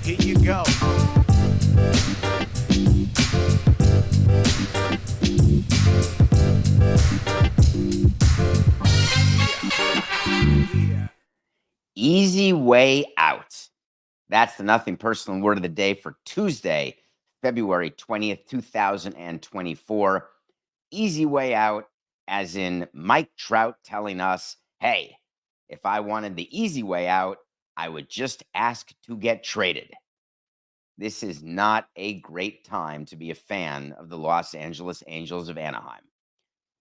Here you go. Yeah. Easy way out. That's the nothing personal word of the day for Tuesday, February 20th, 2024. Easy way out, as in Mike Trout telling us, hey, if I wanted the easy way out, I would just ask to get traded. This is not a great time to be a fan of the Los Angeles Angels of Anaheim.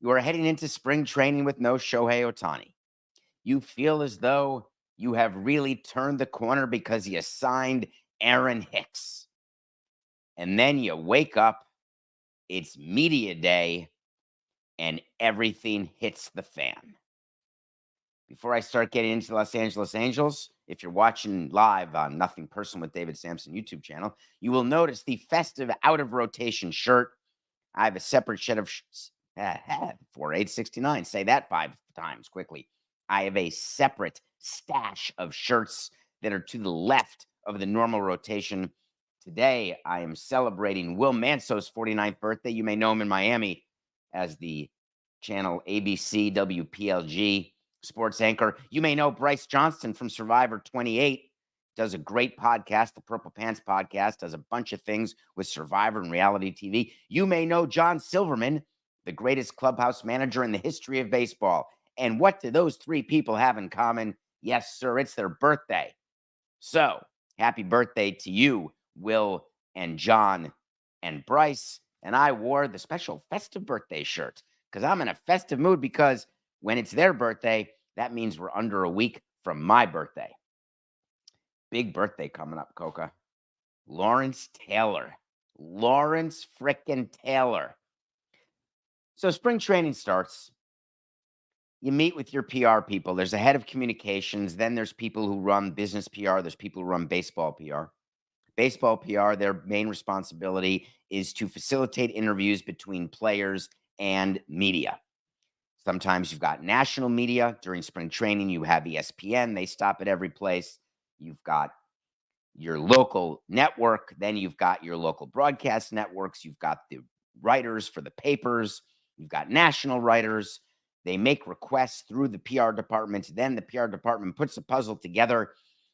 You are heading into spring training with no Shohei Ohtani. You feel as though you have really turned the corner because you signed Aaron Hicks. And then you wake up, it's media day, and everything hits the fan. Before I start getting into the Los Angeles Angels, if you're watching live on Nothing Personal with David Samson YouTube channel, you will notice the festive out of rotation shirt. I have a separate shed of 4869. Say that 5 times quickly. I have a separate stash of shirts that are to the left of the normal rotation. Today, I am celebrating Will Manso's 49th birthday. You may know him in Miami as the channel ABC WPLG sports anchor. You may know Bryce Johnston from Survivor 28. Does a great podcast, the Purple Pants podcast, does a bunch of things with Survivor and reality TV. You may know John Silverman, the greatest clubhouse manager in the history of baseball. And what do those three people have in common? Yes, sir, it's their birthday. So, happy birthday to you, Will and John and Bryce. And I wore the special festive birthday shirt because I'm in a festive mood, because when it's their birthday, that means we're under a week from my birthday. Big birthday coming up, Coca. Lawrence Taylor. Lawrence frickin' Taylor. So spring training starts. You meet with your PR people. There's a head of communications. Then there's people who run business PR. There's people who run baseball PR. Baseball PR, their main responsibility is to facilitate interviews between players and media. Sometimes you've got national media. During spring training, you have ESPN. They stop at every place. You've got your local network. Then you've got your local broadcast networks. You've got the writers for the papers. You've got national writers. They make requests through the PR department. Then the PR department puts a puzzle together.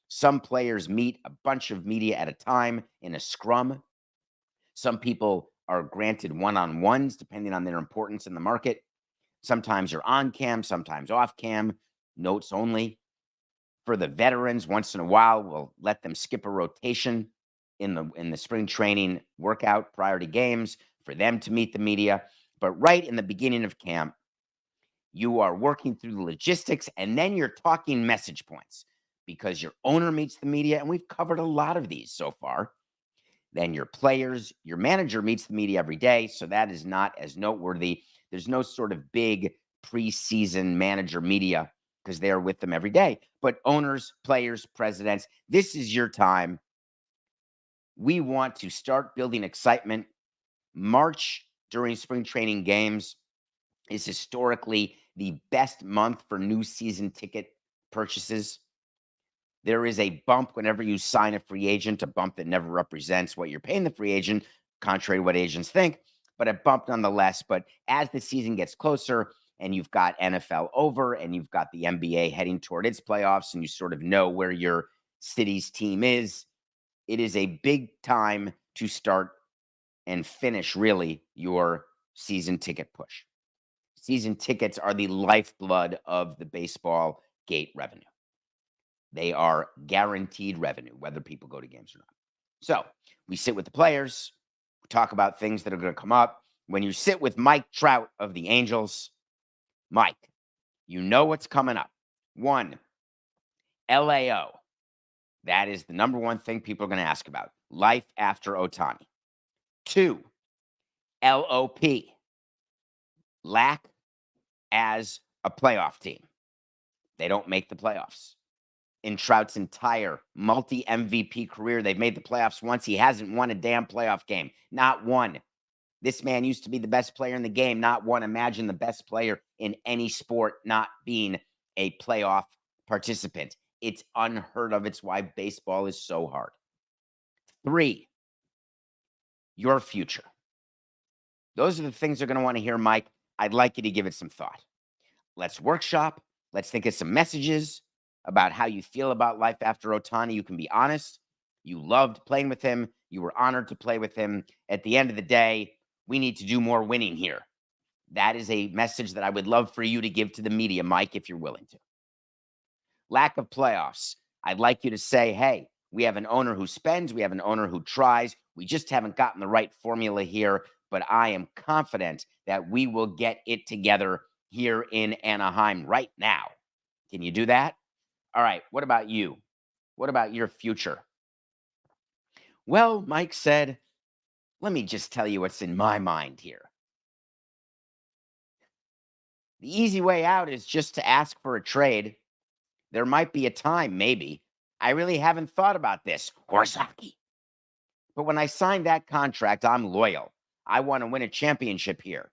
Some players meet a bunch of media at a time in a scrum. Some people are granted one-on-ones depending on their importance in the market. Sometimes you're on cam, sometimes off cam, notes only. For the veterans, once in a while, we'll let them skip a rotation in the spring training workout prior to games for them to meet the media. But right in the beginning of camp, you are working through the logistics, and then you're talking message points because your owner meets the media, and we've covered a lot of these so far. Then your players, your manager meets the media every day, so that is not as noteworthy. There's no sort of big preseason manager media because they're with them every day. But owners, players, presidents, this is your time. We want to start building excitement. March during spring training games is historically the best month for new season ticket purchases. There is a bump whenever you sign a free agent, a bump that never represents what you're paying the free agent, contrary to what agents think, but a bump nonetheless. But as the season gets closer and you've got NFL over and you've got the NBA heading toward its playoffs and you sort of know where your city's team is, it is a big time to start and finish, really, your season ticket push. Season tickets are the lifeblood of the baseball gate revenue. They are guaranteed revenue, whether people go to games or not. So we sit with the players, we talk about things that are going to come up. When you sit with Mike Trout of the Angels, Mike, you know what's coming up. One, LAO. That is the number one thing people are going to ask about. Life after Ohtani. Two, LOP. Lack as a playoff team. They don't make the playoffs. In Trout's entire multi-MVP career, they've made the playoffs once. He hasn't won a damn playoff game. Not one. This man used to be the best player in the game. Not one. Imagine the best player in any sport not being a playoff participant. It's unheard of. It's why baseball is so hard. 3, your future. Those are the things they're going to want to hear, Mike. I'd like you to give it some thought. Let's workshop. Let's think of some messages about how you feel about life after Ohtani. You can be honest. You loved playing with him. You were honored to play with him. At the end of the day, we need to do more winning here. That is a message that I would love for you to give to the media, Mike, if you're willing to. Lack of playoffs. I'd like you to say, hey, we have an owner who spends. We have an owner who tries. We just haven't gotten the right formula here, but I am confident that we will get it together here in Anaheim right now. Can you do that? All right. What about you? What about your future? Well, Mike said, let me just tell you what's in my mind here. The easy way out is just to ask for a trade. There might be a time, maybe. I really haven't thought about this. Horse hockey. But when I signed that contract, I'm loyal. I want to win a championship here.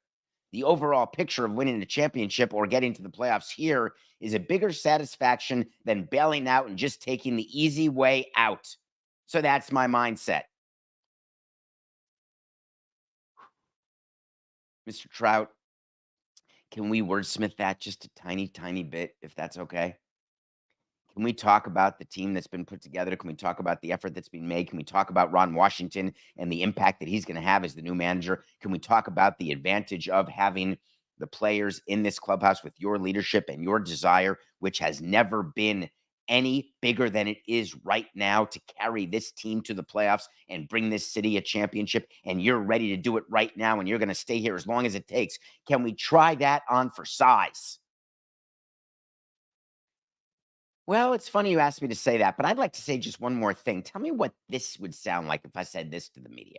The overall picture of winning a championship or getting to the playoffs here is a bigger satisfaction than bailing out and just taking the easy way out. So that's my mindset. Mr. Trout, can we wordsmith that just a tiny, tiny bit, if that's okay? Can we talk about the team that's been put together? Can we talk about the effort that's been made? Can we talk about Ron Washington and the impact that he's going to have as the new manager? Can we talk about the advantage of having the players in this clubhouse with your leadership and your desire, which has never been any bigger than it is right now, to carry this team to the playoffs and bring this city a championship? And you're ready to do it right now, and you're going to stay here as long as it takes. Can we try that on for size? Well, it's funny you asked me to say that, but I'd like to say just one more thing. Tell me what this would sound like if I said this to the media.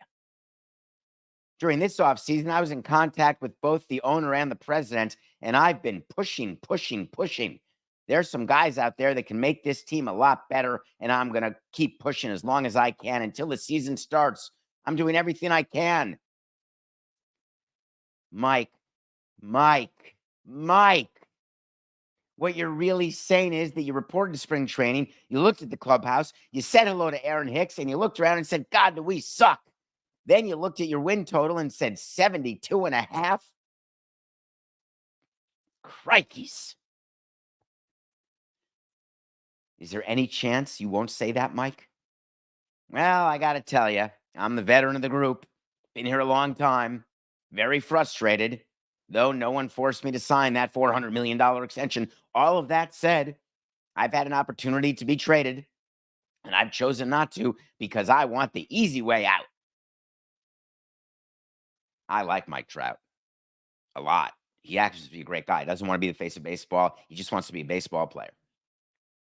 During this offseason, I was in contact with both the owner and the president, and I've been pushing, pushing, pushing. There's some guys out there that can make this team a lot better, and I'm going to keep pushing as long as I can until the season starts. I'm doing everything I can. Mike, Mike, Mike. What you're really saying is that you reported to spring training, you looked at the clubhouse, you said hello to Aaron Hicks, and you looked around and said, God, do we suck? Then you looked at your win total and said 72.5. Crikeys. Is there any chance you won't say that, Mike? Well, I got to tell you, I'm the veteran of the group. Been here a long time. Very frustrated, though no one forced me to sign that $400 million extension. All of that said, I've had an opportunity to be traded, and I've chosen not to because I want the easy way out. I like Mike Trout a lot. He happens to be a great guy. He doesn't want to be the face of baseball. He just wants to be a baseball player.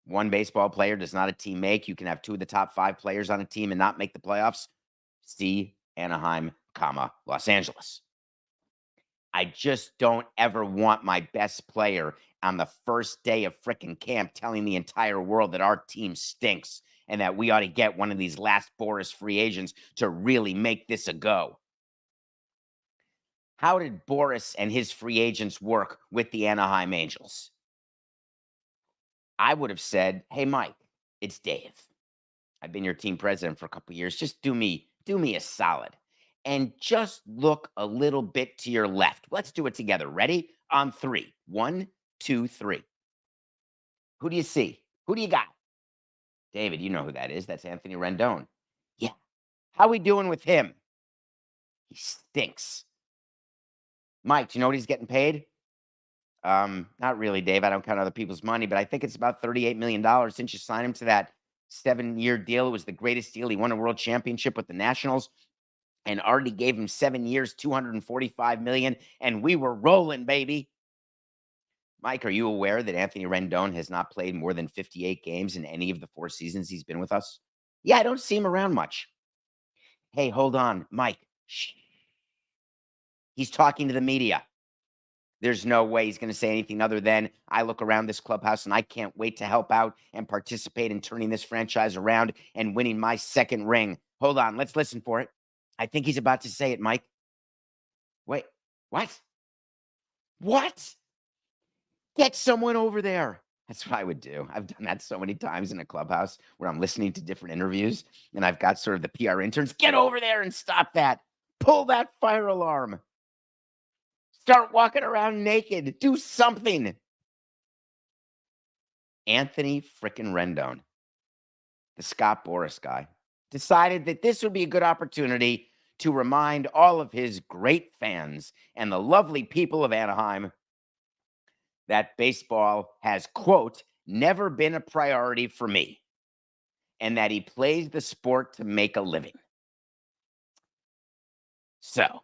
One baseball player does not a team make. You can have 2 of the top 5 players on a team and not make the playoffs. See Anaheim, Los Angeles. I just don't ever want my best player on the first day of frickin' camp telling the entire world that our team stinks and that we ought to get one of these last Boras free agents to really make this a go. How did Boras and his free agents work with the Anaheim Angels? I would have said, hey, Mike, it's Dave. I've been your team president for a couple of years. Just do me a solid. And just look a little bit to your left. Let's do it together. Ready? On 3. 1, 2, 3. Who do you see? Who do you got? David, you know who that is. That's Anthony Rendon. Yeah. How we doing with him? He stinks. Mike, do you know what he's getting paid? Not really, Dave. I don't count other people's money, but I think it's about $38 million since you signed him to that 7-year deal. It was the greatest deal. He won a world championship with the Nationals and already gave him 7 years, $245 million, and we were rolling, baby. Mike, are you aware that Anthony Rendon has not played more than 58 games in any of the 4 seasons he's been with us? Yeah, I don't see him around much. Hey, hold on, Mike. Shh. He's talking to the media. There's no way he's going to say anything other than, I look around this clubhouse and I can't wait to help out and participate in turning this franchise around and winning my 2nd ring. Hold on, let's listen for it. I think he's about to say it, Mike. Wait, what? What? Get someone over there. That's what I would do. I've done that so many times in a clubhouse where I'm listening to different interviews and I've got sort of the PR interns, get over there and stop that. Pull that fire alarm. Start walking around naked. Do something. Anthony frickin' Rendon, the Scott Boras guy, decided that this would be a good opportunity to remind all of his great fans and the lovely people of Anaheim that baseball has, quote, never been a priority for me, and that he plays the sport to make a living. So,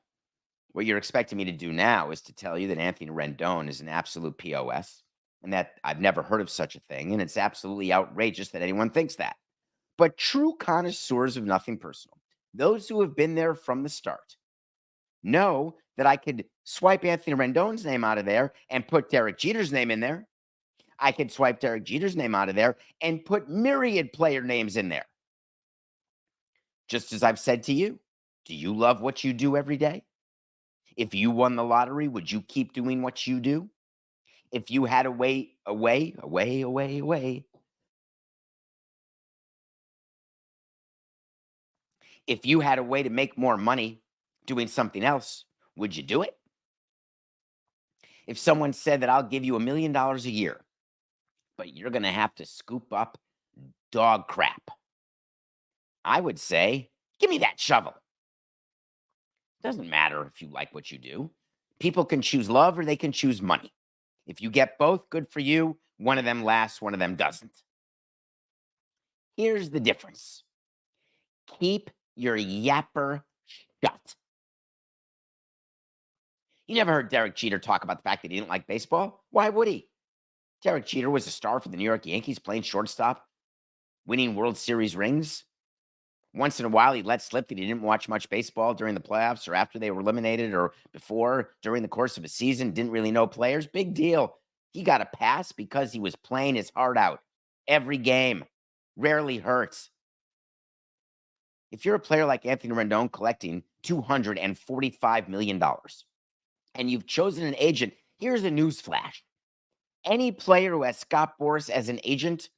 what you're expecting me to do now is to tell you that Anthony Rendon is an absolute POS and that I've never heard of such a thing, and it's absolutely outrageous that anyone thinks that. But true connoisseurs of nothing personal, those who have been there from the start, know that I could swipe Anthony Rendon's name out of there and put Derek Jeter's name in there. I could swipe Derek Jeter's name out of there and put myriad player names in there. Just as I've said to you, do you love what you do every day? If you won the lottery, would you keep doing what you do? If you had away, if you had a way to make more money doing something else, would you do it? If someone said that I'll give you $1 million a year, but you're going to have to scoop up dog crap, I would say, give me that shovel. Doesn't matter if you like what you do. People can choose love or they can choose money. If you get both, good for you. One of them lasts, one of them doesn't. Here's the difference. Keep your yapper shut. You never heard Derek Jeter talk about the fact that he didn't like baseball? Why would he? Derek Jeter was a star for the New York Yankees, playing shortstop, winning World Series rings. Once in a while, he let slip that he didn't watch much baseball during the playoffs or after they were eliminated or before, during the course of a season, didn't really know players. Big deal. He got a pass because he was playing his heart out every game. Rarely hurts. If you're a player like Anthony Rendon collecting $245 million and you've chosen an agent, here's a news flash. Any player who has Scott Boras as an agent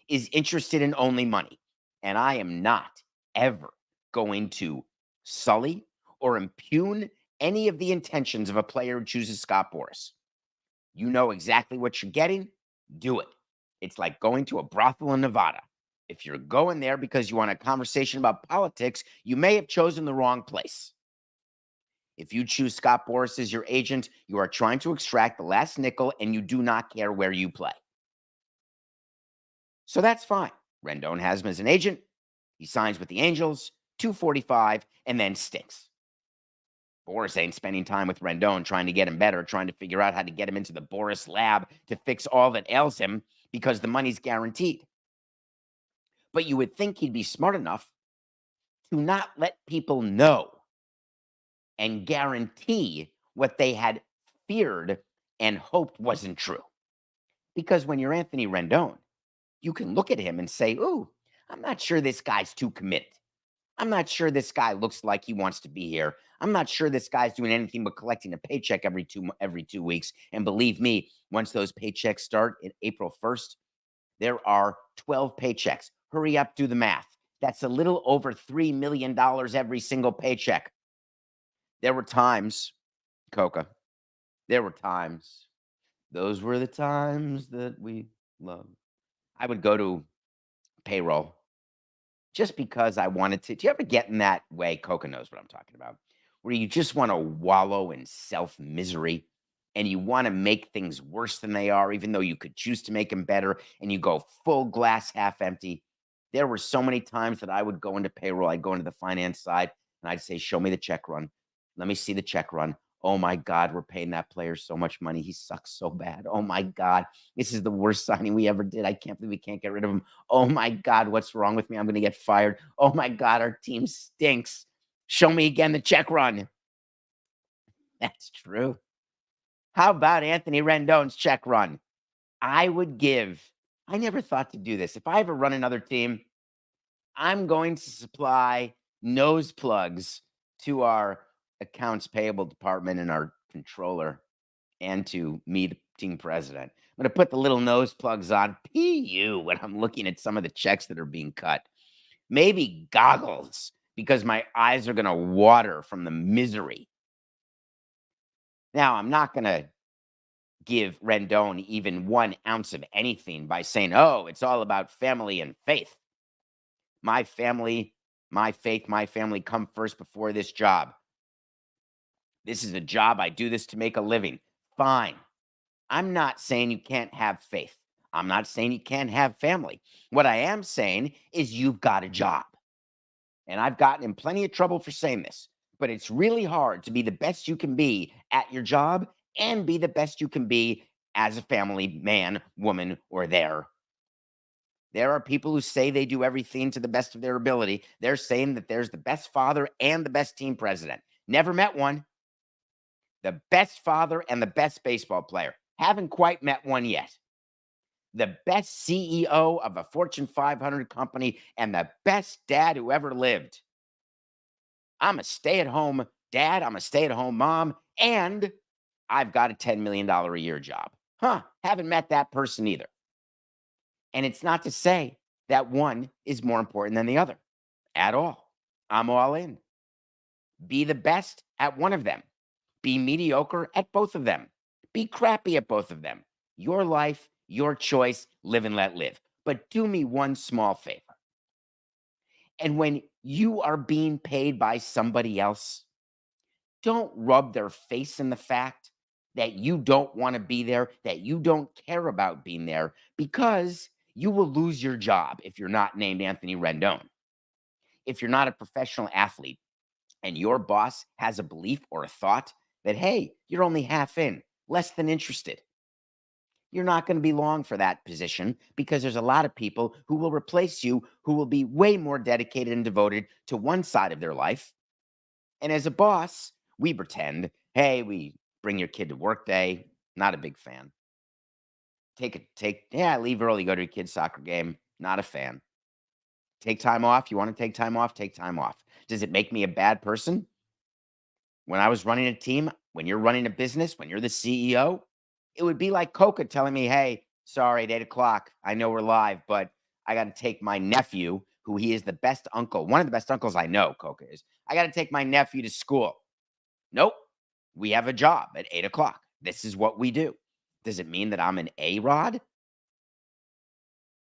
is interested in only money. And I am not ever going to sully or impugn any of the intentions of a player who chooses Scott Boras. You know exactly what you're getting. Do it. It's like going to a brothel in Nevada. If you're going there because you want a conversation about politics, you may have chosen the wrong place. If you choose Scott Boras as your agent, you are trying to extract the last nickel and you do not care where you play. So that's fine. Rendon has him as an agent. He signs with the Angels, 245, and then stinks. Boras ain't spending time with Rendon trying to get him better, trying to figure out how to get him into the Boras lab to fix all that ails him because the money's guaranteed. But you would think he'd be smart enough to not let people know and guarantee what they had feared and hoped wasn't true. Because when you're Anthony Rendon, you can look at him and say, ooh, I'm not sure this guy's too committed. I'm not sure this guy looks like he wants to be here. I'm not sure this guy's doing anything but collecting a paycheck every 2 weeks. And believe me, once those paychecks start in April 1st, there are 12 paychecks. Hurry up, do the math. That's a little over $3 million every single paycheck. There were times, Coca, there were times, those were the times that we loved. I would go to payroll just because I wanted to. Do you ever get in that way? Coca knows what I'm talking about, where you just want to wallow in self misery and you want to make things worse than they are, even though you could choose to make them better, and you go full glass half empty. There were so many times that I would go into payroll, I'd go into the finance side, and I'd say, show me the check run. Let me see the check run. Oh my God, we're paying that player so much money. He sucks so bad. Oh my God, this is the worst signing we ever did. I can't believe we can't get rid of him. Oh my God, what's wrong with me? I'm going to get fired. Oh my God, our team stinks. Show me again the check run. That's true. How about Anthony Rendon's check run? I never thought to do this. If I ever run another team, I'm going to supply nose plugs to our accounts payable department and our controller and to team president. I'm going to put the little nose plugs on. PU when I'm looking at some of the checks that are being cut. Maybe goggles because my eyes are going to water from the misery. Now, I'm not going to give Rendon even 1 ounce of anything by saying, oh, it's all about family and faith. My family, my faith, my family come first before this job. This is a job. I do this to make a living. Fine. I'm not saying you can't have faith. I'm not saying you can't have family. What I am saying is you've got a job. And I've gotten in plenty of trouble for saying this, but it's really hard to be the best you can be at your job and be the best you can be as a family man, woman, or there. There are people who say they do everything to the best of their ability. They're saying that there's the best father and the best team president. Never met one. The best father and the best baseball player. Haven't quite met one yet. The best CEO of a Fortune 500 company and the best dad who ever lived. I'm a stay-at-home dad. I'm a stay-at-home mom. And I've got a $10 million a year job. Haven't met that person either. And it's not to say that one is more important than the other at all. I'm all in. Be the best at one of them. Be mediocre at both of them. Be crappy at both of them. Your life, your choice, live and let live. But do me one small favor. And when you are being paid by somebody else, don't rub their face in the fact that you don't want to be there, that you don't care about being there, because you will lose your job if you're not named Anthony Rendon. If you're not a professional athlete and your boss has a belief or a thought that, hey, you're only half in, less than interested, you're not going to be long for that position because there's a lot of people who will replace you who will be way more dedicated and devoted to one side of their life. And as a boss, we pretend, hey, we bring your kid to work day. Not a big fan. Leave early, go to your kid's soccer game. Not a fan. Take time off. You want to take time off? Take time off. Does it make me a bad person? When I was running a team, when you're running a business, when you're the CEO, it would be like Coca telling me, hey, sorry, at 8 o'clock, I know we're live, but I got to take my nephew, who he is the best uncle, one of the best uncles I know, Coca is. I got to take my nephew to school. Nope. We have a job at 8 o'clock. This is what we do. Does it mean that I'm an A-Rod?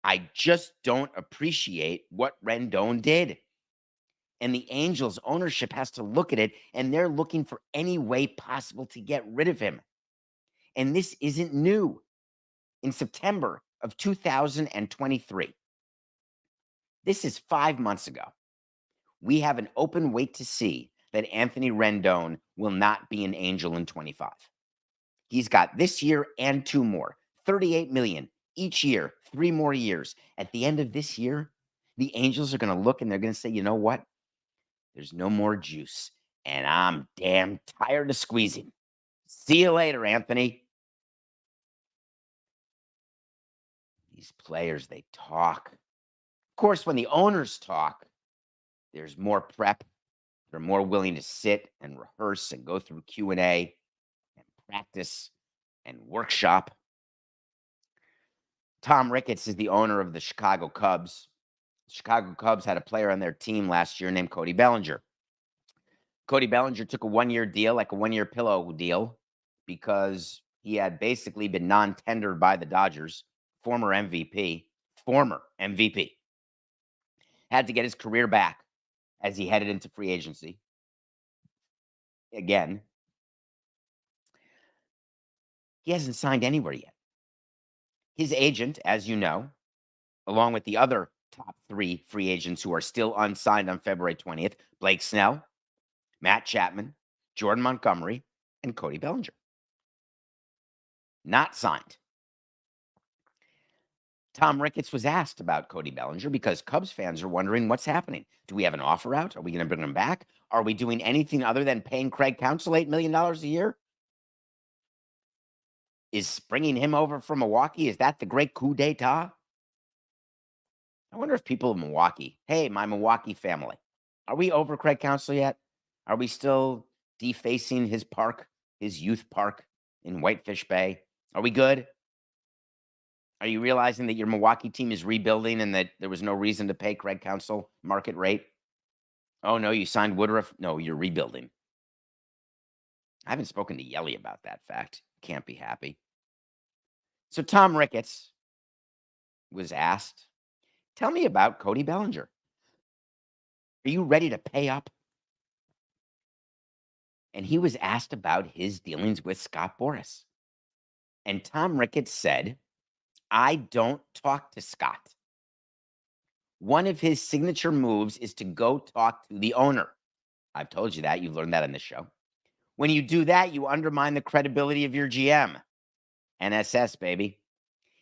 I just don't appreciate what Rendon did. And the Angels ownership has to look at it, and they're looking for any way possible to get rid of him. And this isn't new. In September of 2023, this is 5 months ago, we have an open wait to see that Anthony Rendon will not be an Angel in 25. He's got this year and 2 more, 38 million each year, 3 more years. At the end of this year, the Angels are going to look and they're going to say, you know what? There's no more juice, and I'm damn tired of squeezing. See you later, Anthony. These players, they talk. Of course, when the owners talk, there's more prep. They're more willing to sit and rehearse and go through Q&A and practice and workshop. Tom Ricketts is the owner of the Chicago Cubs. The Chicago Cubs had a player on their team last year named Cody Bellinger. Cody Bellinger took a 1-year deal, like a 1-year pillow deal, because he had basically been non-tendered by the Dodgers. Former MVP. Had to get his career back as he headed into free agency. Again, he hasn't signed anywhere yet. His agent, as you know, along with the other top 3 free agents who are still unsigned on February 20th, Blake Snell, Matt Chapman, Jordan Montgomery, and Cody Bellinger. Not signed. Tom Ricketts was asked about Cody Bellinger because Cubs fans are wondering what's happening. Do we have an offer out? Are we going to bring him back? Are we doing anything other than paying Craig Counsell $8 million a year? Is bringing him over from Milwaukee, is that the great coup d'etat? I wonder if people in Milwaukee, hey, my Milwaukee family, are we over Craig Counsell yet? Are we still defacing his park, his youth park in Whitefish Bay? Are we good? Are you realizing that your Milwaukee team is rebuilding and that there was no reason to pay Craig Counsell market rate? Oh, no, you signed Woodruff? No, you're rebuilding. I haven't spoken to Yelly about that fact. Can't be happy. So Tom Ricketts was asked, tell me about Cody Bellinger. Are you ready to pay up? And he was asked about his dealings with Scott Boras. And Tom Ricketts said, I don't talk to Scott. One of his signature moves is to go talk to the owner. I've told you that. You've learned that on this show. When you do that, you undermine the credibility of your GM. NSS, baby.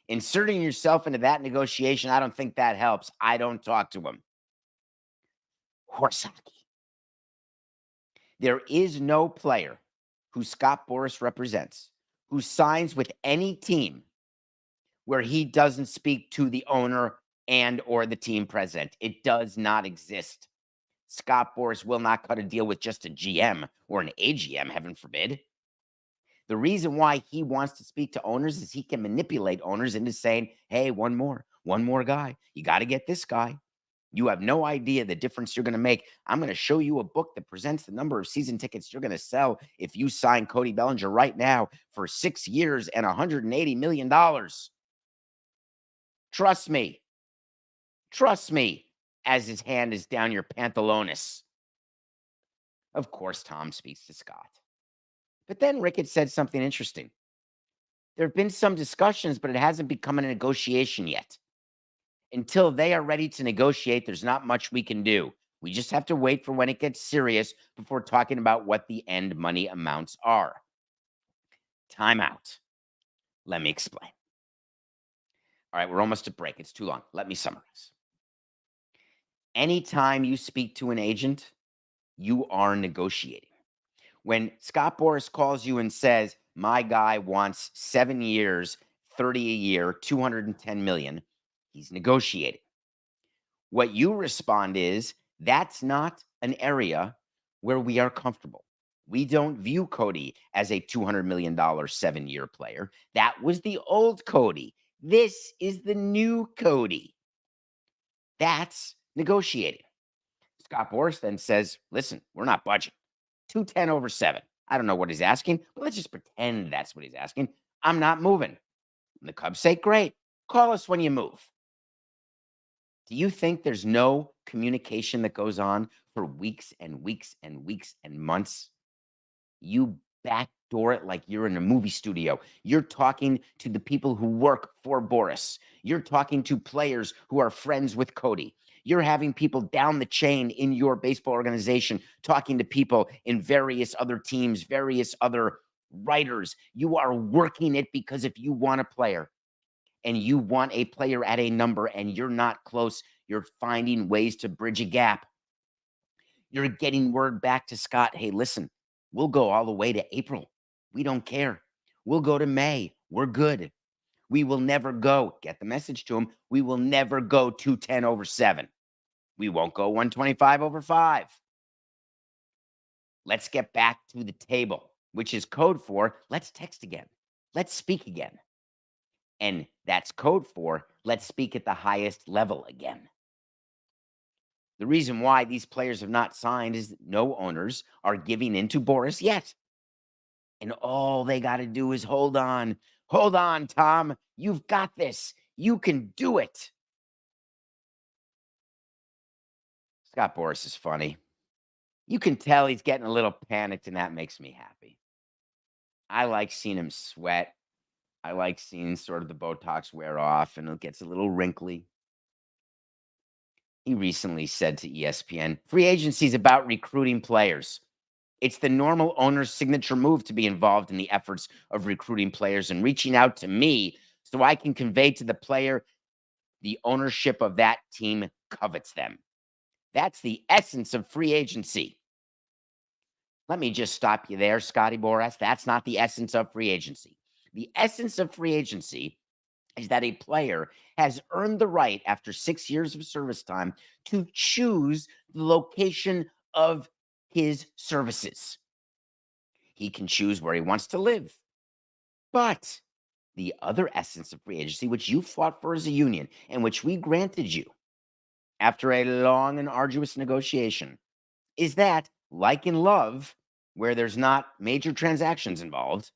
Inserting yourself into that negotiation, I don't think that helps. I don't talk to him. Horse hockey. There is no player who Scott Boras represents who signs with any team where he doesn't speak to the owner and or the team president. It does not exist. Scott Boras will not cut a deal with just a GM or an AGM, heaven forbid. The reason why he wants to speak to owners is he can manipulate owners into saying, hey, one more guy. You got to get this guy. You have no idea the difference you're going to make. I'm going to show you a book that presents the number of season tickets you're going to sell if you sign Cody Bellinger right now for 6 years and $180 million. Trust me. Trust me, as his hand is down your pantalones. Of course, Tom speaks to Scott. But then Ricketts said something interesting. There have been some discussions, but it hasn't become a negotiation yet. Until they are ready to negotiate, there's not much we can do. We just have to wait for when it gets serious before talking about what the end money amounts are. Time out. Let me explain. All right, we're almost at break. It's too long. Let me summarize. Anytime you speak to an agent, you are negotiating. When Scott Boras calls you and says, my guy wants 7 years, 30 a year, 210 million, he's negotiating. What you respond is, that's not an area where we are comfortable. We don't view Cody as a $200 million 7-year player. That was the old Cody. This is the new Cody. That's negotiating. Scott Boras then says, listen, we're not budging. 210 over 7. I don't know what he's asking, but let's just pretend that's what he's asking. I'm not moving. And the Cubs say, great. Call us when you move. Do you think there's no communication that goes on for weeks and weeks and weeks and months? You backdoor it like you're in a movie studio. You're talking to the people who work for Boras. You're talking to players who are friends with Cody. You're having people down the chain in your baseball organization talking to people in various other teams, various other writers. You are working it because if you want a player and you want a player at a number and you're not close, you're finding ways to bridge a gap. You're getting word back to Scott, hey, listen, we'll go all the way to April. We don't care. We'll go to May. We're good. We will never go. Get the message to him. We will never go 210 over 7. We won't go 125 over 5. Let's get back to the table, which is code for let's text again. Let's speak again. And that's code for let's speak at the highest level again. The reason why these players have not signed is that no owners are giving in to Boras yet. And all they got to do is hold on. Hold on, Tom. You've got this. You can do it. Scott Boras is funny. You can tell he's getting a little panicked, and that makes me happy. I like seeing him sweat. I like seeing sort of the Botox wear off, and it gets a little wrinkly. He recently said to ESPN, free agency is about recruiting players. It's the normal owner's signature move to be involved in the efforts of recruiting players and reaching out to me so I can convey to the player the ownership of that team covets them. That's the essence of free agency. Let me just stop you there, Scotty Boras. That's not the essence of free agency. The essence of free agency is that a player has earned the right after 6 years of service time to choose the location of his services. He can choose where he wants to live, but The other essence of free agency, which you fought for as a union and which we granted you after a long and arduous negotiation, is that, like in love, where there's not major transactions involved,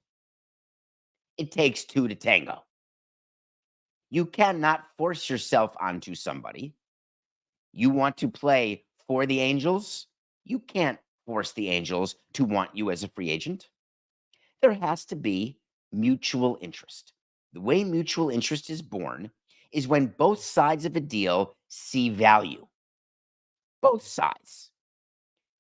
it takes two to tango. You cannot force yourself onto somebody. You want to play for the Angels? You can't force the Angels to want you as a free agent. There has to be mutual interest. The way mutual interest is born is when both sides of a deal see value. Both sides.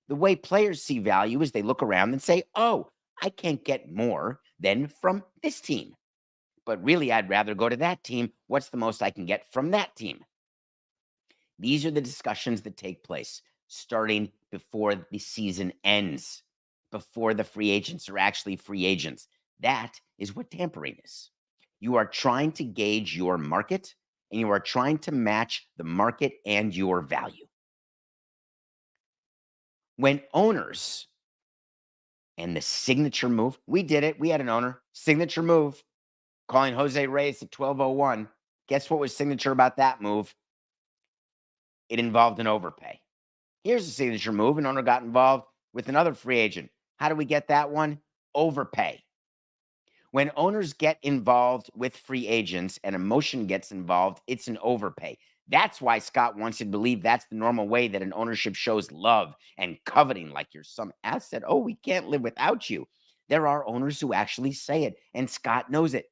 The way players see value is they look around and say, oh, I can't get more than from this team. But really, I'd rather go to that team. What's the most I can get from that team? These are the discussions that take place starting before the season ends, before the free agents are actually free agents. That is what tampering is. You are trying to gauge your market and you are trying to match the market and your value. When owners and the signature move, we did it. We had an owner, signature move, calling Jose Reyes at 12:01. Guess what was signature about that move? It involved an overpay. Here's a signature move. An owner got involved with another free agent. How do we get that one? Overpay. When owners get involved with free agents and emotion gets involved, it's an overpay. That's why Scott wants you to believe that's the normal way that an ownership shows love and coveting, like you're some asset. Oh, we can't live without you. There are owners who actually say it, and Scott knows it.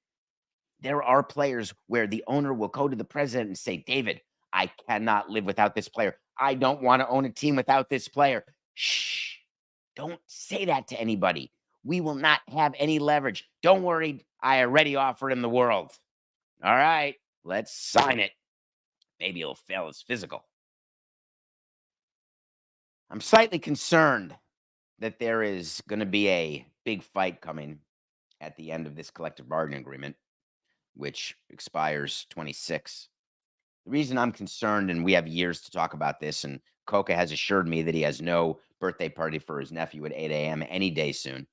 There are players where the owner will go to the president and say, David, I cannot live without this player. I don't want to own a team without this player. Shh, don't say that to anybody. We will not have any leverage. Don't worry, I already offered him the world. All right, let's sign it. Maybe he'll fail his physical. I'm slightly concerned that there is going to be a big fight coming at the end of this collective bargaining agreement, which expires 26. The reason I'm concerned, and we have years to talk about this, and Coca has assured me that he has no birthday party for his nephew at 8 a.m. any day soon.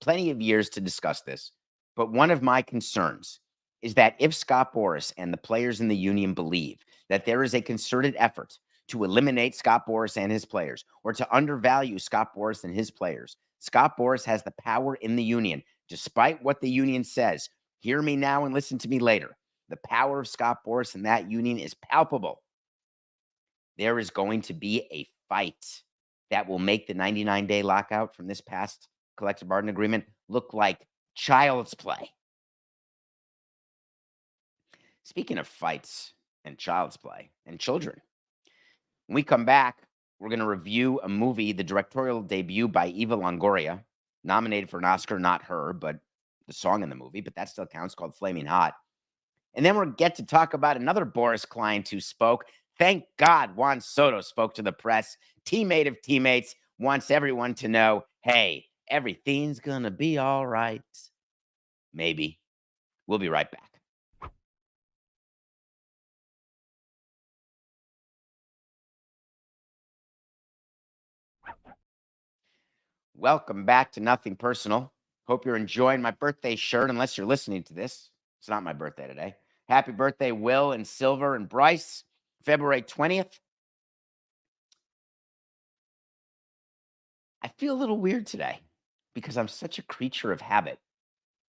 Plenty of years to discuss this. But one of my concerns is that if Scott Boras and the players in the union believe that there is a concerted effort to eliminate Scott Boras and his players, or to undervalue Scott Boras and his players, Scott Boras has the power in the union, despite what the union says. Hear me now and listen to me later. The power of Scott Boras and that union is palpable. There is going to be a fight that will make the 99-day lockout from this past collective bargaining agreement look like child's play. Speaking of fights and child's play and children, when we come back, we're going to review a movie, the directorial debut by Eva Longoria, nominated for an Oscar, not her, but the song in the movie, but that still counts, called Flaming Hot. And then we'll get to talk about another Boras client who spoke. Thank God Juan Soto spoke to the press. Teammate of teammates wants everyone to know, hey, everything's going to be all right. Maybe. We'll be right back. Welcome back to Nothing Personal. Hope you're enjoying my birthday shirt, unless you're listening to this. It's not my birthday today. Happy birthday, Will and Silver and Bryce, February 20th. I feel a little weird today because I'm such a creature of habit.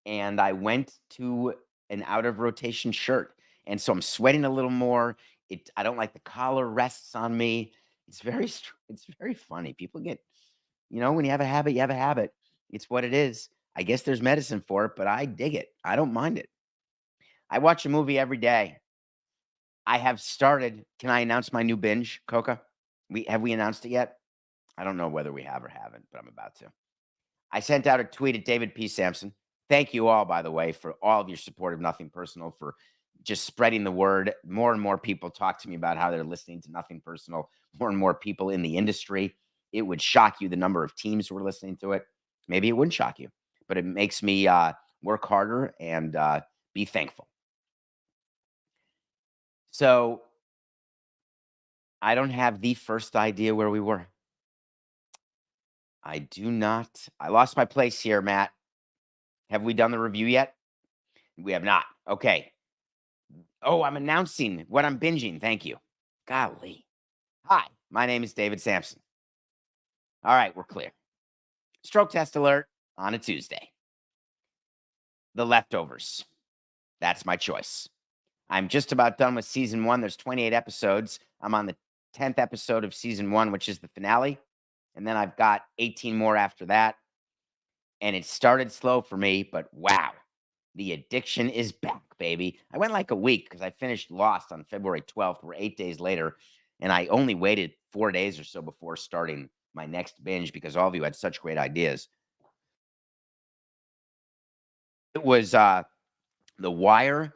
And I went to an out of rotation shirt. And so I'm sweating a little more. I don't like the collar rests on me. It's very funny. People get, when you have a habit, you have a habit. It's what it is. I guess there's medicine for it, but I dig it. I don't mind it. I watch a movie every day. I have started. Can I announce my new binge, Coca? Have we announced it yet? I don't know whether we have or haven't, but I'm about to. I sent out a tweet at David P. Samson. Thank you all, by the way, for all of your support of Nothing Personal, for just spreading the word. More and more people talk to me about how they're listening to Nothing Personal. More and more people in the industry. It would shock you the number of teams who are listening to it. Maybe it wouldn't shock you, but it makes me work harder and be thankful. So I don't have the first idea where we were. I do not. I lost my place here, Matt. Have we done the review yet? We have not. Okay. Oh, I'm announcing what I'm binging. Thank you. Golly. Hi, my name is David Samson. All right, we're clear. Stroke test alert on a Tuesday. The Leftovers. That's my choice. I'm just about done with season 1. There's 28 episodes. I'm on the 10th episode of season 1, which is the finale. And then I've got 18 more after that. And it started slow for me, but wow, the addiction is back, baby. I went like a week because I finished Lost on February 12th. We're 8 days later. And I only waited 4 days or so before starting my next binge because all of you had such great ideas. It was The Wire,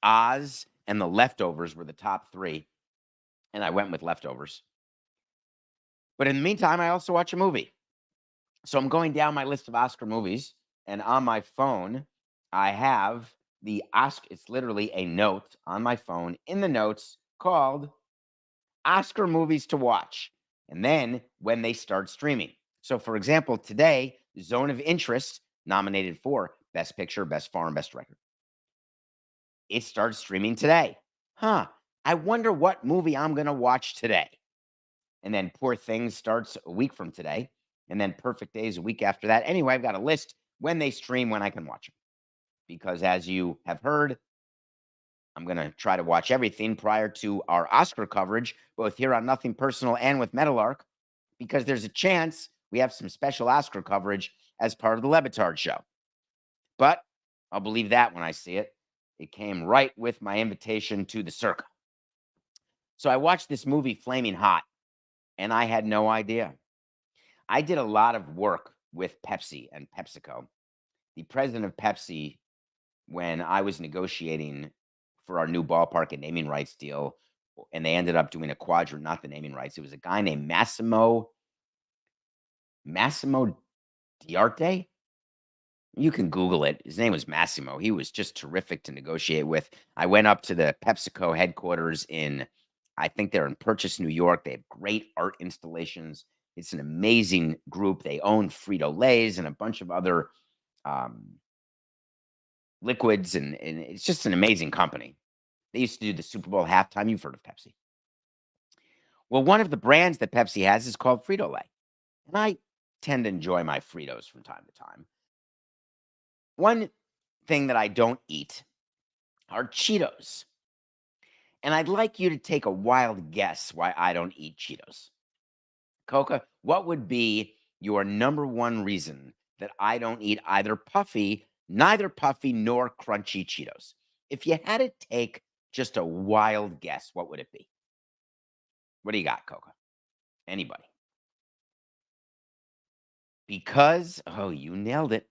Oz, and The Leftovers were the top 3. And I went with Leftovers. But in the meantime, I also watch a movie. So I'm going down my list of Oscar movies, and on my phone, I have the Oscar. It's literally a note on my phone in the notes called Oscar movies to watch. And then when they start streaming. So, for example, today, Zone of Interest, nominated for Best Picture, Best Foreign, Best Director. It starts streaming today. I wonder what movie I'm going to watch today. And then Poor Things starts a week from today. And then Perfect Days a week after that. Anyway, I've got a list when they stream, when I can watch them. Because as you have heard, I'm going to try to watch everything prior to our Oscar coverage, both here on Nothing Personal and with Metalark, because there's a chance we have some special Oscar coverage as part of the Levitard show. But I'll believe that when I see it. It came right with my invitation to the Circa. So I watched this movie, Flaming Hot, and I had no idea. I did a lot of work with Pepsi and PepsiCo. The president of Pepsi, when I was negotiating for our new ballpark and naming rights deal, and they ended up doing a quadrant, not the naming rights. It was a guy named Massimo Diarte. You can Google it. His name was Massimo. He was just terrific to negotiate with. I went up to the PepsiCo headquarters I think they're in Purchase, New York. They have great art installations. It's an amazing group. They own Frito-Lays and a bunch of other liquids, and it's just an amazing company. They used to do the Super Bowl halftime. You've heard of Pepsi. Well, one of the brands that Pepsi has is called Frito-Lay. And I tend to enjoy my Fritos from time to time. One thing that I don't eat are Cheetos. And I'd like you to take a wild guess why I don't eat Cheetos. Coca, what would be your number one reason that I don't eat neither puffy nor crunchy Cheetos? If you had to take just a wild guess, what would it be? What do you got, Coca? Anybody? Because, oh, you nailed it.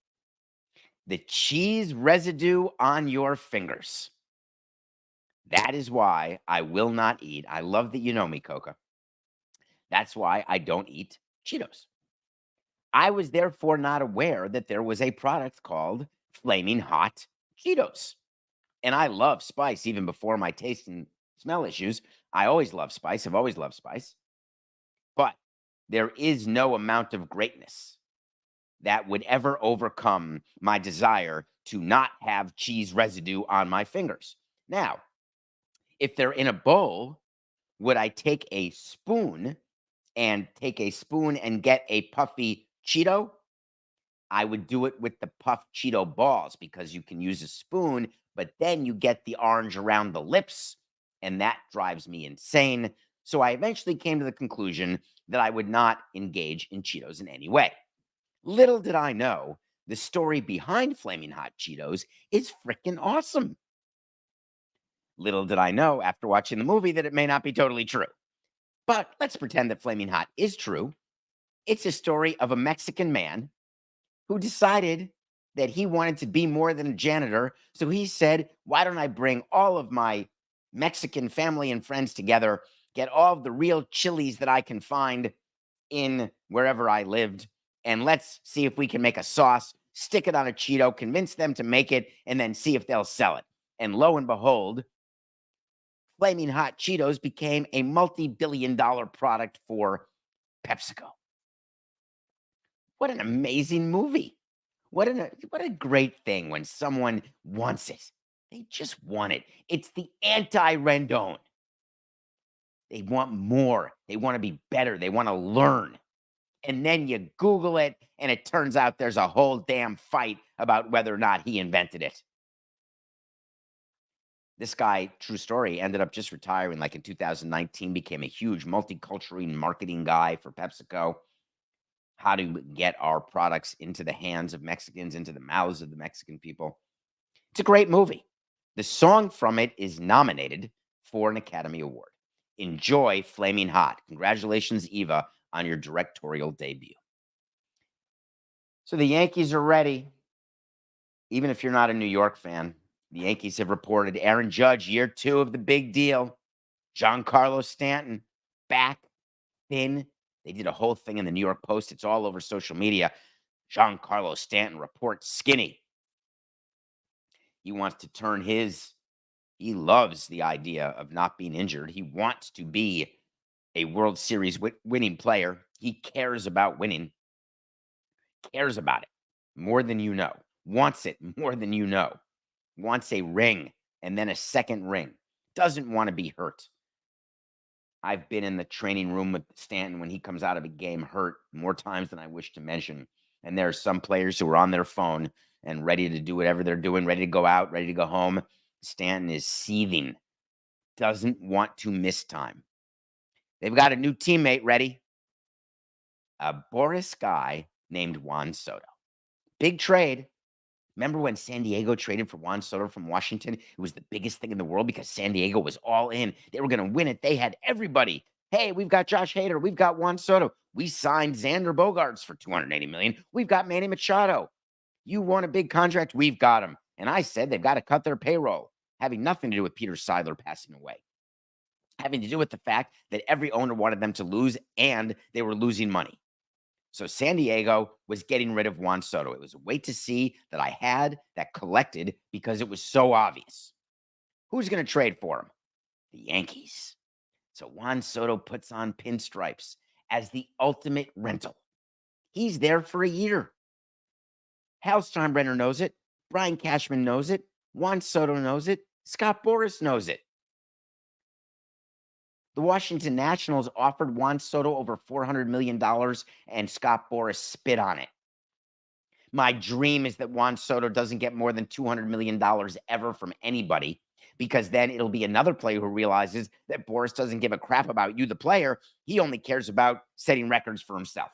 The cheese residue on your fingers. That is why I will not eat. I love that you know me, Coca. That's why I don't eat Cheetos. I was therefore not aware that there was a product called Flaming Hot Cheetos. And I love spice even before my taste and smell issues. I always love spice. I've always loved spice. But there is no amount of greatness that would ever overcome my desire to not have cheese residue on my fingers. Now, if they're in a bowl, would I take a spoon and get a puffy Cheeto? I would do it with the puffed Cheeto balls because you can use a spoon, but then you get the orange around the lips, and that drives me insane. So I eventually came to the conclusion that I would not engage in Cheetos in any way. Little did I know, the story behind Flaming Hot Cheetos is freaking awesome. Little did I know after watching the movie that it may not be totally true. But let's pretend that Flaming Hot is true. It's a story of a Mexican man who decided that he wanted to be more than a janitor. So he said, why don't I bring all of my Mexican family and friends together, get all of the real chilies that I can find in wherever I lived, and let's see if we can make a sauce, stick it on a Cheeto, convince them to make it, and then see if they'll sell it. And lo and behold, Flaming Hot Cheetos became a multi-billion-dollar product for PepsiCo. What an amazing movie. What a great thing when someone wants it. They just want it. It's the anti-Rendon. They want more. They want to be better. They want to learn. And then you Google it, and it turns out there's a whole damn fight about whether or not he invented it. This guy, true story, ended up just retiring like in 2019, became a huge multicultural marketing guy for PepsiCo. How to get our products into the hands of Mexicans, into the mouths of the Mexican people. It's a great movie. The song from it is nominated for an Academy Award. Enjoy Flaming Hot. Congratulations, Eva, on your directorial debut. So the Yankees are ready. Even if you're not a New York fan, the Yankees have reported Aaron Judge, year 2 of the big deal. Giancarlo Stanton, back, thin. They did a whole thing in the New York Post. It's all over social media. Giancarlo Stanton reports skinny. He wants to turn he loves the idea of not being injured. He wants to be a World Series winning player. He cares about winning, cares about it more than you know, wants it more than you know, wants a ring and then a second ring, doesn't want to be hurt. I've been in the training room with Stanton when he comes out of a game hurt more times than I wish to mention. And there are some players who are on their phone and ready to do whatever they're doing, ready to go out, ready to go home. Stanton is seething, doesn't want to miss time. They've got a new teammate ready, a Boris guy named Juan Soto. Big trade. Remember when San Diego traded for Juan Soto from Washington? It was the biggest thing in the world because San Diego was all in. They were going to win it. They had everybody. Hey, we've got Josh Hader. We've got Juan Soto. We signed Xander Bogaerts for $280 million. We've got Manny Machado. You want a big contract? We've got him. And I said they've got to cut their payroll, having nothing to do with Peter Seidler passing away, having to do with the fact that every owner wanted them to lose and they were losing money. So San Diego was getting rid of Juan Soto. It was a wait to see that I had that collected because it was so obvious. Who's going to trade for him? The Yankees. So Juan Soto puts on pinstripes as the ultimate rental. He's there for a year. Hal Steinbrenner knows it. Brian Cashman knows it. Juan Soto knows it. Scott Boras knows it. The Washington Nationals offered Juan Soto over $400 million, and Scott Boras spit on it. My dream is that Juan Soto doesn't get more than $200 million ever from anybody, because then it'll be another player who realizes that Boras doesn't give a crap about you, the player. He only cares about setting records for himself.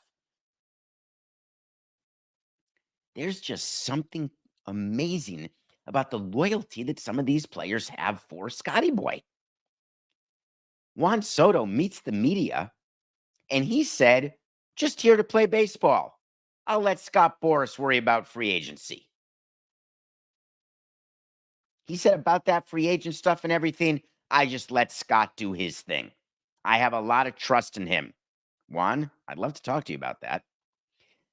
There's just something amazing about the loyalty that some of these players have for Scotty Boy. Juan Soto meets the media, and he said, just here to play baseball. I'll let Scott Boras worry about free agency. He said about that free agent stuff and everything, I just let Scott do his thing. I have a lot of trust in him. Juan, I'd love to talk to you about that.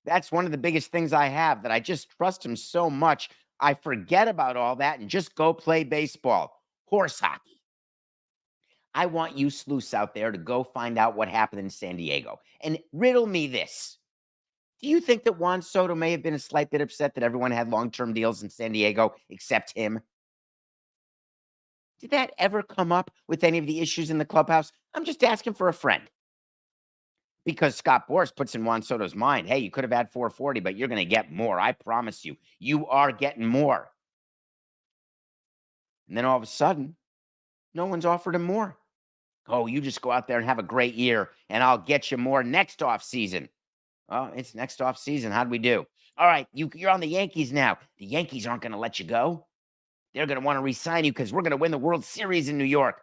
That's one of the biggest things I have, that I just trust him so much. I forget about all that and just go play baseball. Horse hockey. I want you sleuths out there to go find out what happened in San Diego and riddle me this. Do you think that Juan Soto may have been a slight bit upset that everyone had long-term deals in San Diego except him? Did that ever come up with any of the issues in the clubhouse? I'm just asking for a friend. Because Scott Boras puts in Juan Soto's mind, hey, you could have had 440, but you're going to get more. I promise you. You are getting more. And then all of a sudden, no one's offered him more. Oh, you just go out there and have a great year, and I'll get you more next off season. Oh, it's next off season. How'd we do? All right, you're on the Yankees now. The Yankees aren't going to let you go. They're going to want to re-sign you because we're going to win the World Series in New York.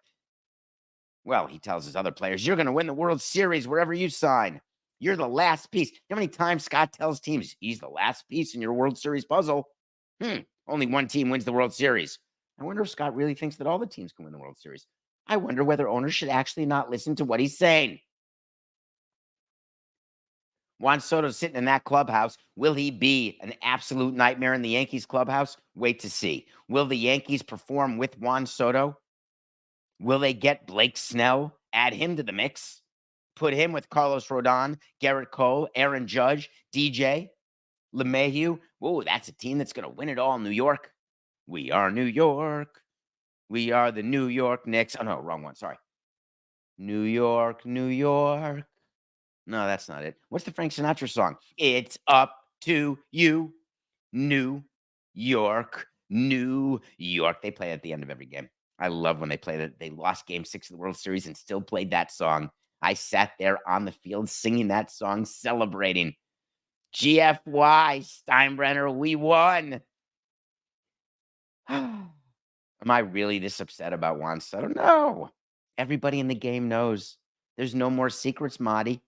Well, he tells his other players, you're going to win the World Series wherever you sign. You're the last piece. You know how many times Scott tells teams he's the last piece in your World Series puzzle? Only one team wins the World Series. I wonder if Scott really thinks that all the teams can win the World Series. I wonder whether owners should actually not listen to what he's saying. Juan Soto's sitting in that clubhouse. Will he be an absolute nightmare in the Yankees clubhouse? Wait to see. Will the Yankees perform with Juan Soto? Will they get Blake Snell, add him to the mix, put him with Carlos Rodon, Garrett Cole, Aaron Judge, DJ? LeMahieu. Whoa, that's a team that's going to win it all. New York. We are New York. We are the New York Knicks. Oh, no, wrong one. Sorry. New York, New York. No, that's not it. What's the Frank Sinatra song? It's up to you, New York, New York. They play at the end of every game. I love when they play that. They lost game 6 of the World Series and still played that song. I sat there on the field singing that song, celebrating. GFY, Steinbrenner, we won. Am I really this upset about Juan Soto? No. Everybody in the game knows. There's no more secrets, Marty.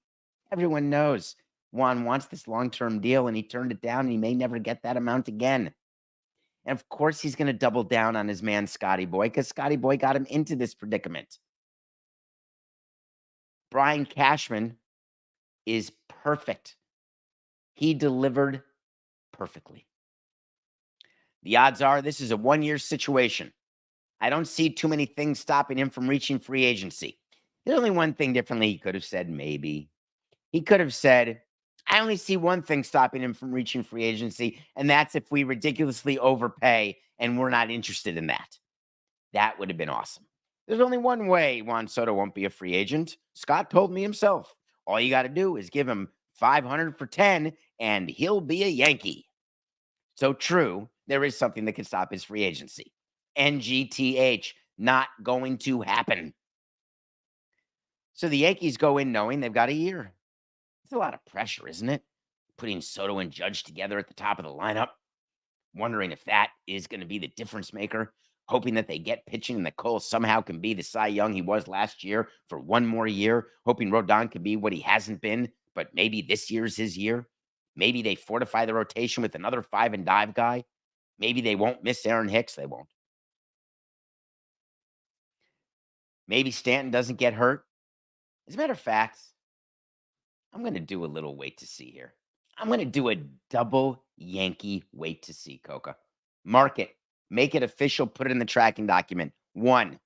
Everyone knows Juan wants this long-term deal, and he turned it down, and he may never get that amount again. And of course, he's going to double down on his man, Scotty Boy, because Scotty Boy got him into this predicament. Brian Cashman is perfect. He delivered perfectly. The odds are this is a one-year situation. I don't see too many things stopping him from reaching free agency. There's only one thing differently he could have said, maybe. He could have said, I only see one thing stopping him from reaching free agency, and that's if we ridiculously overpay and we're not interested in that. That would have been awesome. There's only one way Juan Soto won't be a free agent. Scott told me himself. All you got to do is give him 500 for 10, and he'll be a Yankee. So true, there is something that can stop his free agency. NGTH, not going to happen. So the Yankees go in knowing they've got a year. It's a lot of pressure, isn't it? Putting Soto and Judge together at the top of the lineup, wondering if that is going to be the difference maker, hoping that they get pitching and that Cole somehow can be the Cy Young he was last year for one more year, hoping Rodon can be what he hasn't been, but maybe this year's his year. Maybe they fortify the rotation with another 5 and dive guy. Maybe they won't miss Aaron Hicks. They won't. Maybe Stanton doesn't get hurt. As a matter of fact, I'm going to do a little wait to see here. I'm going to do a double Yankee wait to see, Coca. Mark it. Make it official. Put it in the tracking document. 1.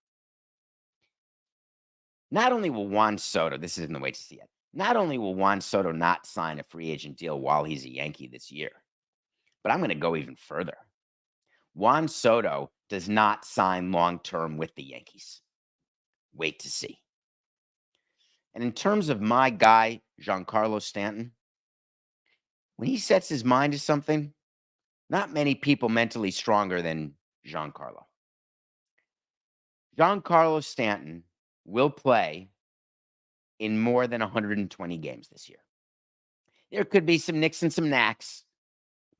Not only will Juan Soto, this isn't the wait to see yet, not only will Juan Soto not sign a free agent deal while he's a Yankee this year, but I'm going to go even further. Juan Soto does not sign long-term with the Yankees. Wait to see. And in terms of my guy, Giancarlo Stanton, when he sets his mind to something, not many people mentally stronger than Giancarlo. Giancarlo Stanton will play in more than 120 games this year. There could be some nicks and some knacks,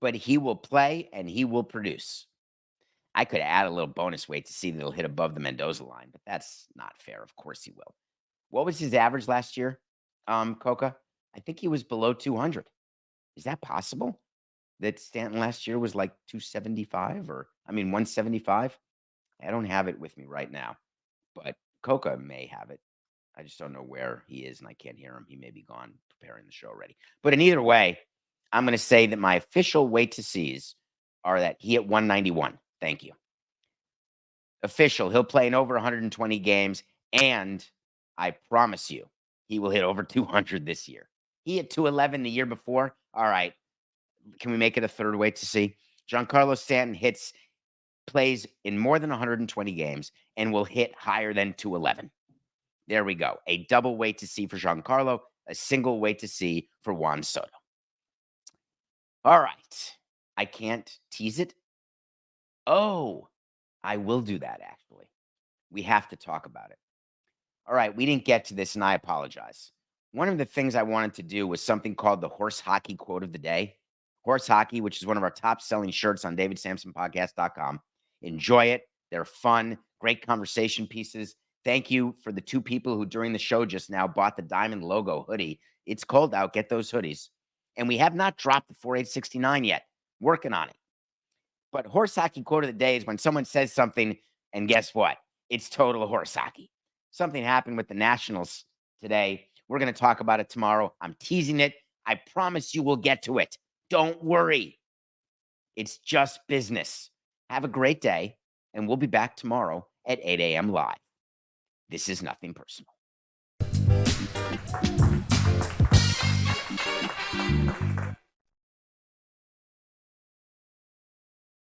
but he will play and he will produce. I could add a little bonus weight to see that he'll hit above the Mendoza line, but that's not fair. Of course he will. What was his average last year, Coca? I think he was below 200. Is that possible? That Stanton last year was like 275 175? I don't have it with me right now, but Coca may have it. I just don't know where he is, and I can't hear him. He may be gone preparing the show already. But in either way, I'm going to say that my official wait to sees are that he hit 191. Thank you. Official, he'll play in over 120 games, and I promise you, he will hit over 200 this year. He hit 211 the year before. All right. Can we make it a third wait to see? Giancarlo Stanton plays in more than 120 games and will hit higher than 211. There we go. A double wait to see for Giancarlo, a single wait to see for Juan Soto. All right. I can't tease it. Oh, I will do that, actually. We have to talk about it. All right. We didn't get to this, and I apologize. One of the things I wanted to do was something called the horse hockey quote of the day. Horse hockey, which is one of our top selling shirts on davidsamsonpodcast.com. Enjoy it. They're fun, great conversation pieces. Thank you for the 2 people who during the show just now bought the diamond logo hoodie. It's cold out. Get those hoodies. And we have not dropped the 4869 yet. Working on it. But horse hockey quote of the day is when someone says something, and guess what? It's total horse hockey. Something happened with the Nationals today. We're going to talk about it tomorrow. I'm teasing it. I promise you we'll get to it. Don't worry. It's just business. Have a great day, and we'll be back tomorrow at 8 a.m. live. This is nothing personal.